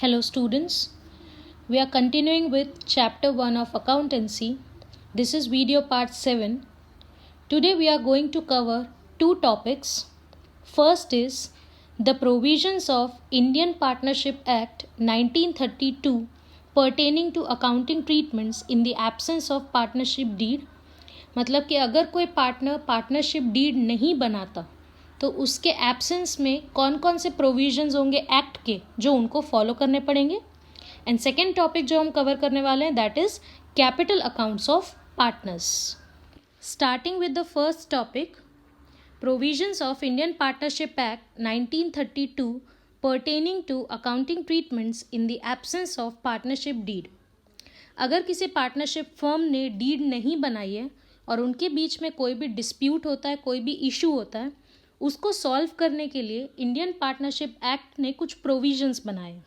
Hello students, we are continuing with chapter 1 of accountancy. This is video part 7. Today we are going to cover two topics. First is the provisions of Indian Partnership Act 1932 pertaining to accounting treatments in the absence of partnership deed. मतलब कि अगर कोई partner partnership deed नहीं बनाता तो उसके absence में कौन कौन से प्रोविजंस होंगे एक्ट के जो उनको फॉलो करने पड़ेंगे. एंड सेकेंड टॉपिक जो हम कवर करने वाले हैं that is capital accounts of partners. Starting with the first topic, provisions of Indian partnership act 1932 pertaining to accounting treatments in the absence of partnership deed. अगर किसी partnership firm ने deed नहीं बनाई है और उनके बीच में कोई भी डिस्प्यूट होता है, कोई भी इशू होता है, उसको सॉल्व करने के लिए इंडियन पार्टनरशिप एक्ट ने कुछ प्रोविजंस बनाए.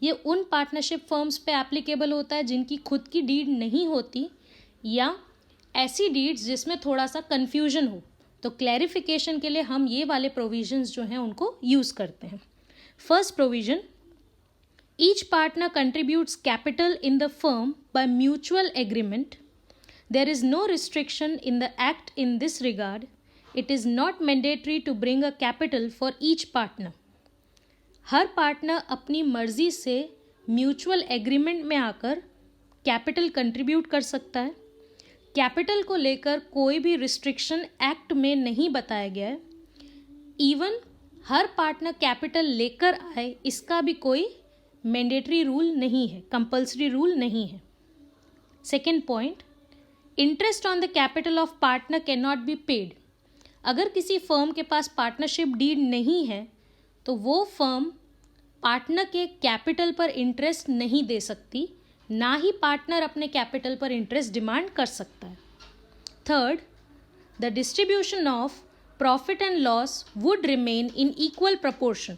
ये उन पार्टनरशिप फर्म्स पे एप्लीकेबल होता है जिनकी खुद की डीड नहीं होती या ऐसी डीड्स जिसमें थोड़ा सा कन्फ्यूजन हो. तो क्लैरिफिकेशन के लिए हम ये वाले प्रोविजंस जो हैं उनको यूज़ करते हैं. First provision, each partner contributes capital in the firm by mutual agreement. There is no restriction in the act in this regard. It is not mandatory to bring a capital for each partner. Her partner अपनी मर्जी से mutual agreement में आकर capital contribute कर सकता है. Capital को लेकर कोई भी रिस्ट्रिक्शन एक्ट में नहीं बताया गया है. इवन हर पार्टनर कैपिटल लेकर आए इसका भी कोई मैंडेटरी रूल नहीं है, कंपल्सरी रूल नहीं है. Second point, interest on the capital of partner can not be paid. अगर किसी फर्म के पास पार्टनरशिप डीड नहीं है तो वो फर्म पार्टनर के कैपिटल पर इंटरेस्ट नहीं दे सकती, ना ही पार्टनर अपने कैपिटल पर इंटरेस्ट डिमांड कर सकता है. Third, the distribution of profit and loss would remain in equal proportion.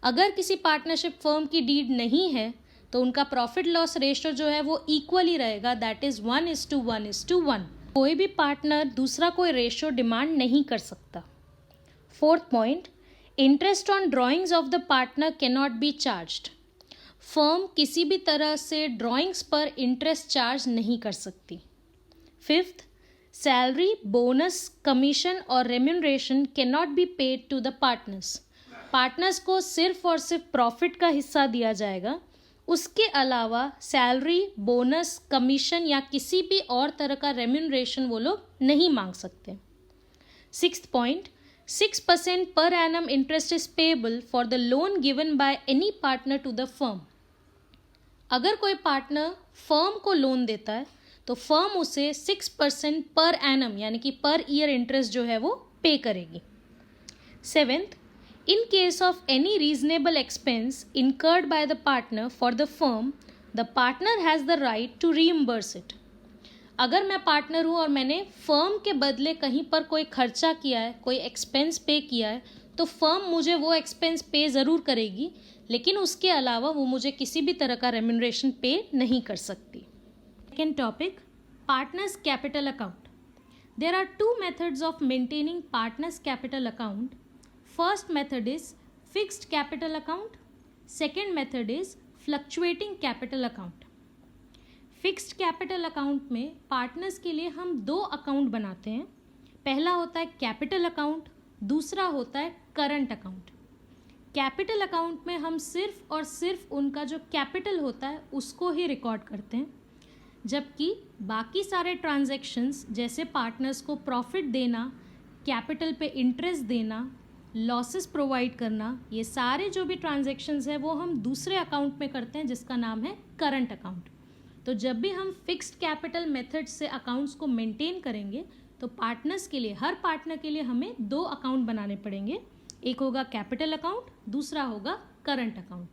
अगर किसी पार्टनरशिप फर्म की डीड नहीं है तो उनका प्रॉफिट लॉस रेशियो जो है वो इक्वल ही रहेगा, दैट इज़ 1:1:1. कोई भी पार्टनर दूसरा कोई रेशियो डिमांड नहीं कर सकता. Fourth point, interest on drawings of the partner can not B charged. Firm किसी भी तरह से ड्राइंग्स पर इंटरेस्ट चार्ज नहीं कर सकती. फिफ्थ, सैलरी, बोनस, कमीशन और remuneration can not be paid to the partners. Partners को सिर्फ और सिर्फ प्रॉफिट का हिस्सा दिया जाएगा, उसके अलावा सैलरी, बोनस, कमीशन या किसी भी और तरह का रेम्यूनरेशन वो लोग नहीं मांग सकते. Sixth point, 6% per annum interest is payable for the loan given by any partner to the firm. अगर कोई पार्टनर फर्म को लोन देता है तो फर्म उसे 6% पर एनम यानी कि पर ईयर इंटरेस्ट जो है वो पे करेगी. Seventh, in case of any reasonable expense incurred by the partner for the firm, the partner has the right to reimburse it. अगर मैं पार्टनर हूँ और मैंने फर्म के बदले कहीं पर कोई खर्चा किया है, कोई एक्सपेंस पे किया है, तो फर्म मुझे वो एक्सपेंस पे ज़रूर करेगी, लेकिन उसके अलावा वो मुझे किसी भी तरह का रेम्यूनरेशन पे नहीं कर सकती. Second topic, partners capital account. There are two methods of maintaining partners capital account. First method is fixed capital account. Second method is fluctuating capital account. Fixed capital account में partners के लिए हम दो account बनाते हैं. पहला होता है कैपिटल अकाउंट, दूसरा होता है करंट अकाउंट. कैपिटल अकाउंट में हम सिर्फ और सिर्फ उनका जो कैपिटल होता है उसको ही रिकॉर्ड करते हैं, जबकि बाकी सारे ट्रांजैक्शंस जैसे पार्टनर्स को प्रॉफिट देना, कैपिटल पे इंटरेस्ट देना, लॉसेस प्रोवाइड करना, ये सारे जो भी ट्रांजैक्शंस हैं वो हम दूसरे अकाउंट में करते हैं जिसका नाम है करंट अकाउंट. तो जब भी हम फिक्स्ड कैपिटल मेथड से अकाउंट्स को मेंटेन करेंगे तो पार्टनर्स के लिए, हर पार्टनर के लिए हमें दो अकाउंट बनाने पड़ेंगे. एक होगा कैपिटल अकाउंट, दूसरा होगा करंट अकाउंट.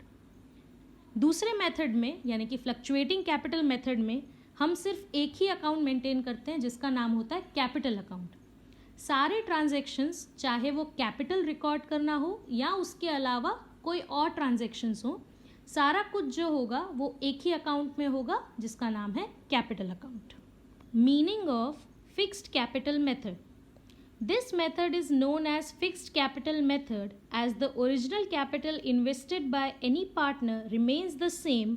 दूसरे मेथड में यानी कि फ्लक्चुएटिंग कैपिटल मेथड में हम सिर्फ एक ही अकाउंट मेंटेन करते हैं जिसका नाम होता है कैपिटल अकाउंट. सारे ट्रांजैक्शंस चाहे वो कैपिटल रिकॉर्ड करना हो या उसके अलावा कोई और ट्रांजैक्शंस हो, सारा कुछ जो होगा वो एक ही अकाउंट में होगा जिसका नाम है capital account. Meaning of fixed capital method. This method is known as fixed capital method as the original capital invested by any partner remains the same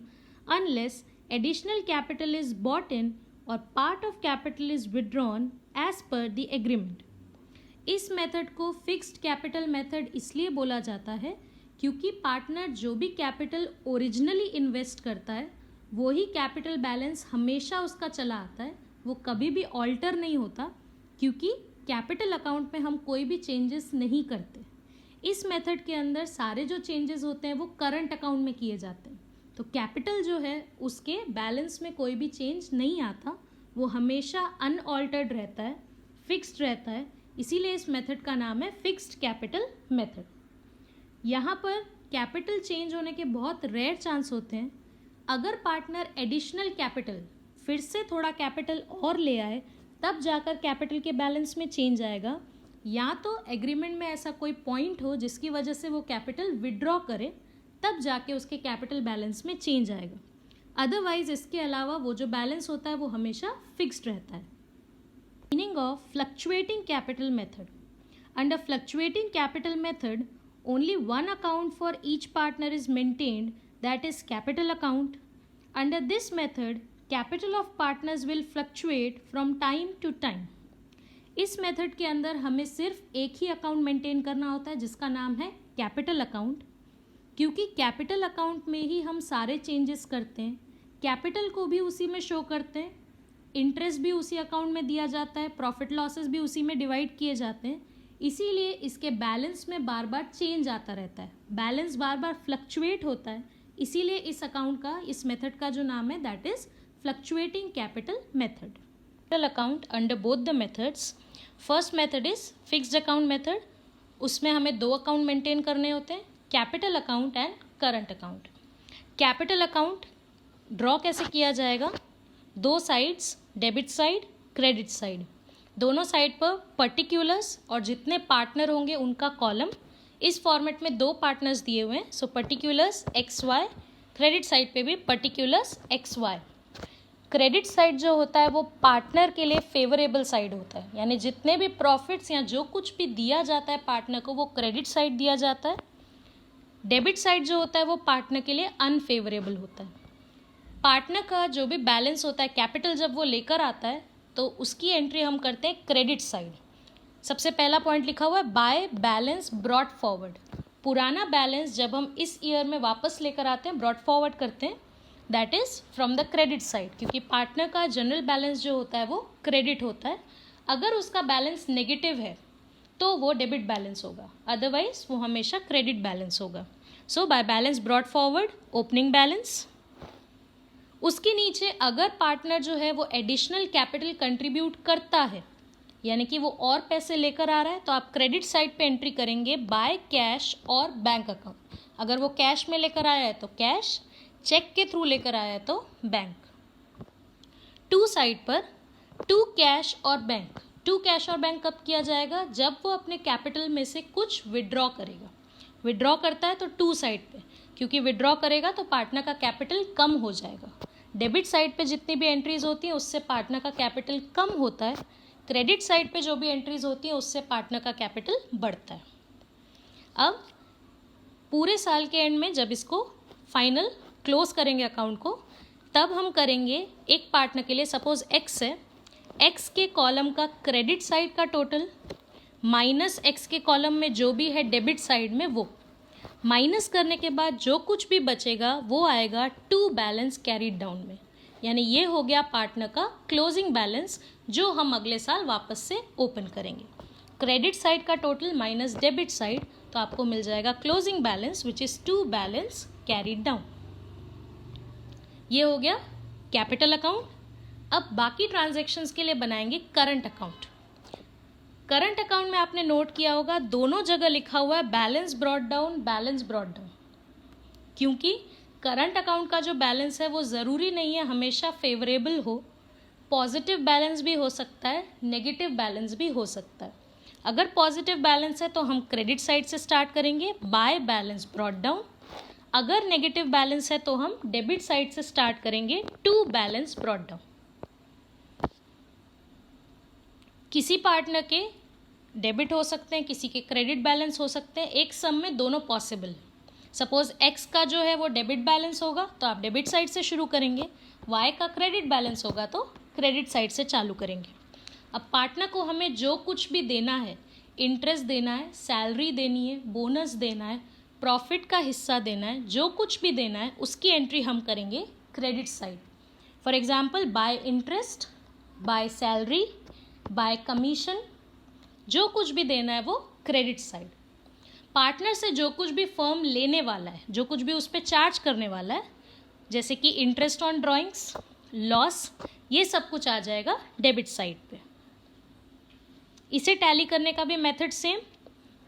unless additional capital is brought in or part of capital is withdrawn as per the agreement. इस method को fixed capital method इसलिए बोला जाता है क्योंकि partner जो भी capital originally invest करता है वही कैपिटल बैलेंस हमेशा उसका चला आता है, वो कभी भी ऑल्टर नहीं होता क्योंकि कैपिटल अकाउंट में हम कोई भी चेंजेस नहीं करते। इस मेथड के अंदर सारे जो चेंजेस होते हैं वो करंट अकाउंट में किए जाते हैं, तो कैपिटल जो है उसके बैलेंस में कोई भी चेंज नहीं आता, वो हमेशा अनऑल्टर्ड रहता है, फिक्स्ड रहता है, इसीलिए इस मेथड का नाम है फिक्स्ड कैपिटल मेथड। यहाँ पर कैपिटल चेंज होने के बहुत रेयर चांस होते हैं। अगर पार्टनर एडिशनल कैपिटल फिर से थोड़ा कैपिटल और ले आए तब जाकर कैपिटल के बैलेंस में चेंज आएगा, या तो एग्रीमेंट में ऐसा कोई पॉइंट हो जिसकी वजह से वो कैपिटल विड्रॉ करे तब जाके उसके कैपिटल बैलेंस में चेंज आएगा। अदरवाइज इसके अलावा वो जो बैलेंस होता है वो हमेशा फिक्स्ड रहता है। Meaning of fluctuating capital method. Under fluctuating capital method only one account for each partner is maintained, that is capital account. Under this method capital of partners will fluctuate from time to time. इस method के अंदर हमें सिर्फ एक ही account maintain करना होता है जिसका नाम है कैपिटल अकाउंट, क्योंकि कैपिटल अकाउंट में ही हम सारे चेंजेस करते हैं, कैपिटल को भी उसी में शो करते हैं, इंटरेस्ट भी उसी अकाउंट में दिया जाता है, प्रॉफिट लॉसेस भी उसी में डिवाइड किए जाते हैं, इसीलिए इसके बैलेंस में बार बार चेंज आता रहता है, बैलेंस बार बार फ्लक्चुएट होता है, इसीलिए इस अकाउंट का, इस मेथड का जो नाम है that is fluctuating capital method. Capital account under both the methods. First method is fixed account method, उसमें हमें दो अकाउंट मेंटेन करने होते हैं, capital account and current account. Capital account draw कैसे किया जाएगा, दो sides, debit side, credit side, दोनों साइड पर पर्टिकुलर्स और जितने पार्टनर होंगे उनका कॉलम। इस फॉर्मेट में दो पार्टनर्स दिए हुए हैं, so particulars X Y, credit side पे भी particulars X Y. Credit side जो होता है वो पार्टनर के लिए फेवरेबल साइड होता है, यानी जितने भी प्रॉफिट्स या जो कुछ भी दिया जाता है पार्टनर को वो क्रेडिट साइड दिया जाता है। डेबिट साइड जो होता है वो पार्टनर के लिए अनफेवरेबल होता है। पार्टनर का जो भी बैलेंस होता है, कैपिटल जब वो लेकर आता है तो उसकी एंट्री हम करते हैं क्रेडिट साइड। सबसे पहला पॉइंट लिखा हुआ है बाय बैलेंस ब्रॉट फॉरवर्ड, पुराना बैलेंस जब हम इस ईयर में वापस लेकर आते हैं, ब्रॉट फॉरवर्ड करते हैं, that is from the credit side, क्योंकि पार्टनर का जनरल बैलेंस जो होता है वो क्रेडिट होता है। अगर उसका बैलेंस नेगेटिव है तो वो डेबिट बैलेंस होगा, अदरवाइज वो हमेशा क्रेडिट बैलेंस होगा। So by balance brought forward, opening balance. उसके नीचे अगर पार्टनर जो है वो एडिशनल कैपिटल कंट्रीब्यूट करता है, यानी कि वो और पैसे लेकर आ रहा है, तो आप क्रेडिट साइड पे एंट्री करेंगे बाय कैश और बैंक अकाउंट। अगर वो कैश में लेकर आया है तो कैश, चेक के थ्रू लेकर आया है तो बैंक। टू साइड पर टू कैश और बैंक। टू कैश और बैंक कब किया जाएगा, जब वो अपने कैपिटल में से कुछ विड्रॉ करेगा। विड्रॉ करता है तो टू साइड पे, क्योंकि विड्रॉ करेगा तो पार्टनर का कैपिटल कम हो जाएगा। डेबिट साइड पे जितनी भी एंट्रीज होती हैं उससे पार्टनर का कैपिटल कम होता है, क्रेडिट साइड पे जो भी एंट्रीज होती हैं उससे पार्टनर का कैपिटल बढ़ता है। अब पूरे साल के एंड में जब इसको फाइनल क्लोज करेंगे अकाउंट को, तब हम करेंगे एक पार्टनर के लिए, सपोज एक्स है, एक्स के कॉलम का क्रेडिट साइड का टोटल माइनस एक्स के कॉलम में जो भी है डेबिट साइड में, वो माइनस करने के बाद जो कुछ भी बचेगा वो आएगा टू बैलेंस कैरीड डाउन में, यानी ये हो गया पार्टनर का क्लोजिंग बैलेंस जो हम अगले साल वापस से ओपन करेंगे। क्रेडिट साइड का टोटल माइनस डेबिट साइड, तो आपको मिल जाएगा closing balance which is to balance carried down. ये हो गया कैपिटल अकाउंट। अब बाकी ट्रांजैक्शंस के लिए बनाएंगे करंट अकाउंट। करंट अकाउंट में आपने नोट किया होगा दोनों जगह लिखा हुआ है balance brought down, balance brought down, क्योंकि करंट अकाउंट का जो बैलेंस है वो ज़रूरी नहीं है हमेशा फेवरेबल हो, पॉजिटिव बैलेंस भी हो सकता है, नेगेटिव बैलेंस भी हो सकता है। अगर पॉजिटिव बैलेंस है तो हम क्रेडिट साइड से स्टार्ट करेंगे बाय बैलेंस ब्रॉट डाउन, अगर नेगेटिव बैलेंस है तो हम डेबिट साइड से स्टार्ट करेंगे टू बैलेंस ब्रॉट डाउन। किसी पार्टनर के डेबिट हो सकते हैं, किसी के क्रेडिट बैलेंस हो सकते हैं, एक सम में दोनों पॉसिबल है। सपोज एक्स का जो है वो डेबिट बैलेंस होगा तो आप डेबिट साइड से शुरू करेंगे, वाई का क्रेडिट बैलेंस होगा तो क्रेडिट साइड से चालू करेंगे। अब पार्टनर को हमें जो कुछ भी देना है, इंटरेस्ट देना है, सैलरी देनी है, बोनस देना है, प्रॉफिट का हिस्सा देना है, जो कुछ भी देना है उसकी एंट्री हम करेंगे credit side. For example bye interest, by salary, bye commission, जो कुछ भी देना है वो क्रेडिट साइड। पार्टनर से जो कुछ भी फर्म लेने वाला है, जो कुछ भी उस पर चार्ज करने वाला है, जैसे कि इंटरेस्ट ऑन ड्राइंग्स, लॉस, ये सब कुछ आ जाएगा डेबिट साइड पे। इसे टैली करने का भी मेथड सेम,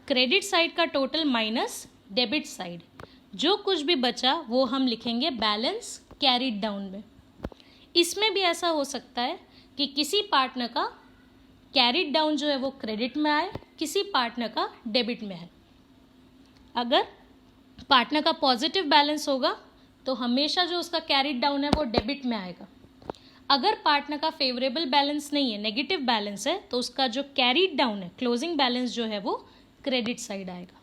क्रेडिट साइड का टोटल माइनस डेबिट साइड, जो कुछ भी बचा वो हम लिखेंगे बैलेंस कैरिड डाउन में। इसमें भी ऐसा हो सकता है कि किसी पार्टनर का कैरिड डाउन जो है वो क्रेडिट में आए, किसी पार्टनर का डेबिट में आए। अगर पार्टनर का पॉजिटिव बैलेंस होगा तो हमेशा जो उसका कैरिड डाउन है वो डेबिट में आएगा। अगर पार्टनर का फेवरेबल बैलेंस नहीं है, नेगेटिव बैलेंस है, तो उसका जो कैरिड डाउन है, क्लोजिंग बैलेंस जो है वो क्रेडिट साइड आएगा।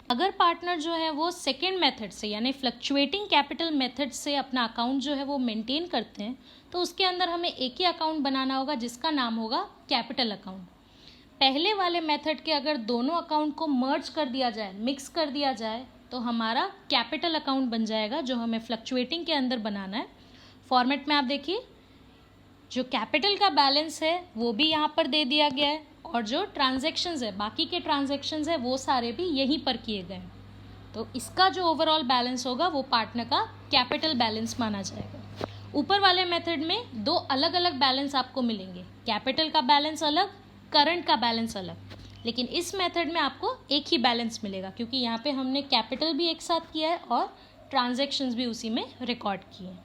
अगर पार्टनर जो है वो सेकेंड मेथड से यानी फ्लक्चुएटिंग कैपिटल मेथड से अपना अकाउंट जो है वो मेंटेन करते हैं तो उसके अंदर हमें एक ही अकाउंट बनाना होगा जिसका नाम होगा कैपिटल अकाउंट। पहले वाले मेथड के अगर दोनों अकाउंट को मर्ज कर दिया जाए, मिक्स कर दिया जाए, तो हमारा कैपिटल अकाउंट बन जाएगा जो हमें फ्लक्चुएटिंग के अंदर बनाना है। फॉर्मेट में आप देखिए, जो कैपिटल का बैलेंस है वो भी यहाँ पर दे दिया गया है और जो ट्रांजैक्शंस है, बाकी के ट्रांजैक्शंस है वो सारे भी यहीं पर किए गए हैं। तो इसका जो ओवरऑल बैलेंस होगा वो पार्टनर का कैपिटल बैलेंस माना जाएगा। ऊपर वाले मेथड में दो अलग अलग बैलेंस आपको मिलेंगे, कैपिटल का बैलेंस अलग, करंट का बैलेंस अलग, लेकिन इस मेथड में आपको एक ही बैलेंस मिलेगा क्योंकि यहाँ पे हमने कैपिटल भी एक साथ किया है और ट्रांजैक्शंस भी उसी में रिकॉर्ड किए हैं।